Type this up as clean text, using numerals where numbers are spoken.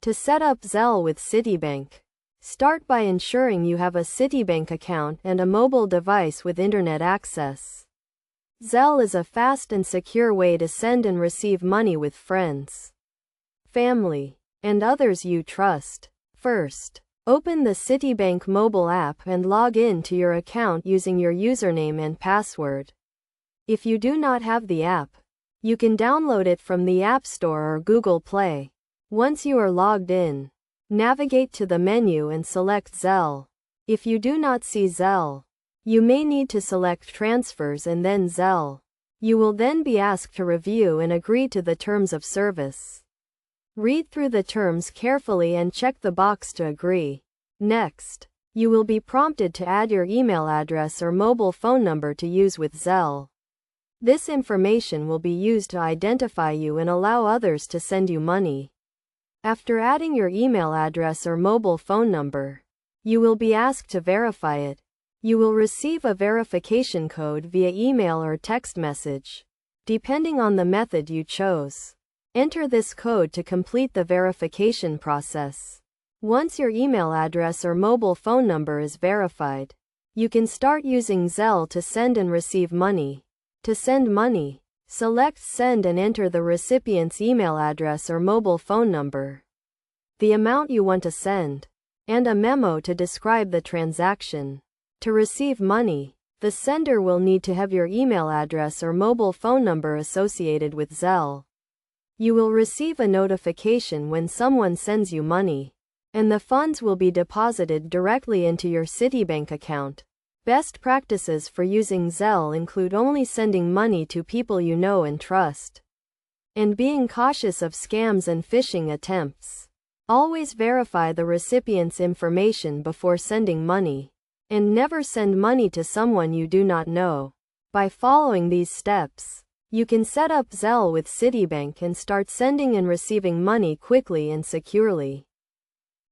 To set up Zelle with Citibank, start by ensuring you have a Citibank account and a mobile device with internet access. Zelle is a fast and secure way to send and receive money with friends, family, and others you trust. First, open the Citibank mobile app and log in to your account using your username and password. If you do not have the app, you can download it from the App Store or Google Play. Once you are logged in, navigate to the menu and select Zelle. If you do not see Zelle, you may need to select Transfers and then Zelle. You will then be asked to review and agree to the terms of service. Read through the terms carefully and check the box to agree. Next, you will be prompted to add your email address or mobile phone number to use with Zelle. This information will be used to identify you and allow others to send you money. After adding your email address or mobile phone number, you will be asked to verify it. You will receive a verification code via email or text message, depending on the method you chose. Enter this code to complete the verification process. Once your email address or mobile phone number is verified, you can start using Zelle to send and receive money. To send money, select Send and enter the recipient's email address or mobile phone number, the amount you want to send, and a memo to describe the transaction. To receive money, the sender will need to have your email address or mobile phone number associated with Zelle. You will receive a notification when someone sends you money, and the funds will be deposited directly into your Citibank account. Best practices for using Zelle include only sending money to people you know and trust, and being cautious of scams and phishing attempts. Always verify the recipient's information before sending money, and never send money to someone you do not know. By following these steps, you can set up Zelle with Citibank and start sending and receiving money quickly and securely.